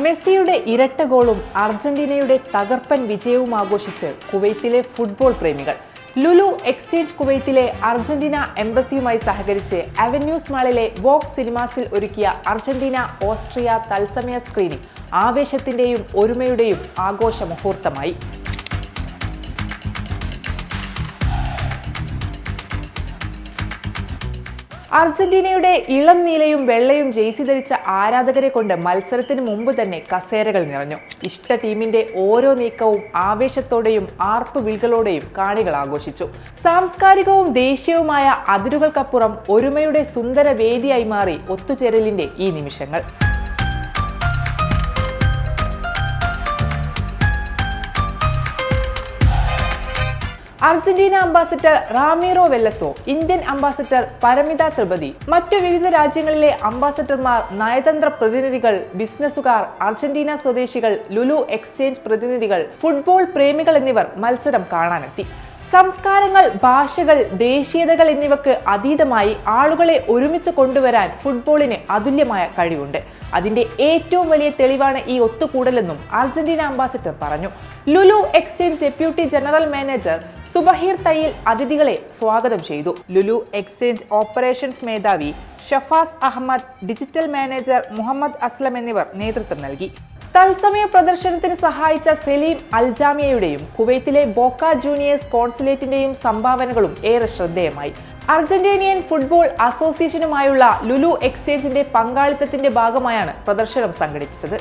മെസ്സിയുടെ ഇരട്ട ഗോളും അർജന്റീനയുടെ തകർപ്പൻ വിജയവും ആഘോഷിച്ച് കുവൈത്തിലെ ഫുട്ബോൾ പ്രേമികൾ. ലുലു എക്സ്ചേഞ്ച് കുവൈത്തിലെ അർജന്റീന എംബസിയുമായി സഹകരിച്ച് അവന്യൂസ് മാളിലെ വോക്സ് സിനിമാസിൽ ഒരുക്കിയ അർജന്റീന ഓസ്ട്രിയ തത്സമയ സ്ക്രീനിംഗ് ആവേശത്തിന്റെയും ഒരുമയുടെയും ആഘോഷ മുഹൂർത്തമായി. അർജന്റീനയുടെ ഇളം നീലയും വെള്ളയും ജേഴ്സി ധരിച്ച ആരാധകരെ കൊണ്ട് മത്സരത്തിന് മുമ്പ് തന്നെ കസേരകൾ നിറഞ്ഞു. ഇഷ്ട ടീമിന്റെ ഓരോ നീക്കവും ആവേശത്തോടെയും ആർപ്പ് വിളികളോടെയും കാണികൾ ആഘോഷിച്ചു. സാംസ്കാരികവും ദേശീയവുമായ അതിരുകൾക്കപ്പുറം ഒരുമയുടെ സുന്ദര വേദിയായി മാറി ഒത്തുചേരലിന്റെ ഈ നിമിഷങ്ങൾ. Argentina ambassador Ramiro Veloso, Indian ambassador Paramita Tripathi, മറ്റു വിവിധ രാജ്യങ്ങളിലെ അംബാസിഡർമാർ, നയതന്ത്ര പ്രതിനിധികൾ, ബിസിനസ്സുകാർ, അർജന്റീന സ്വദേശികൾ, ലുലു എക്സ്ചേഞ്ച് പ്രതിനിധികൾ, ഫുട്ബോൾ പ്രേമികൾ എന്നിവർ മത്സരം കാണാനെത്തി. സംസ്കാരങ്ങൾ, ഭാഷകൾ, ദേശീയതകൾ എന്നിവക്ക് അതീതമായി ആളുകളെ ഒരുമിച്ച് കൊണ്ടുവരാൻ ഫുട്ബോളിന് അതുല്യമായ കഴിവുണ്ട്. അതിന്റെ ഏറ്റവും വലിയ തെളിവാണ് ഈ ഒത്തുകൂടലെന്നും അർജന്റീന അംബാസിഡർ പറഞ്ഞു. Lulu exchange deputy general manager Subaheer Thayyil അതിഥികളെ സ്വാഗതം ചെയ്തു. ലുലു എക്സ്ചേഞ്ച് ഓപ്പറേഷൻസ് മേധാവി ഷഫാസ് അഹമ്മദ്, ഡിജിറ്റൽ മാനേജർ മുഹമ്മദ് അസ്ലം എന്നിവർ നേതൃത്വം നൽകി. തത്സമയ പ്രദർശനത്തിന് സഹായിച്ച സലീം അൽജാമിയയുടെയും കുവൈത്തിലെ ബോക്ക ജൂനിയേഴ്സ് കോൺസുലേറ്റിന്റെയും സംഭാവനകളും ഏറെ ശ്രദ്ധേയമായി. അർജന്റീനിയൻ ഫുട്ബോൾ അസോസിയേഷനുമായുള്ള ലുലു എക്സ്ചേഞ്ചിന്റെ പങ്കാളിത്തത്തിന്റെ ഭാഗമായാണ് പ്രദർശനം സംഘടിപ്പിച്ചത്.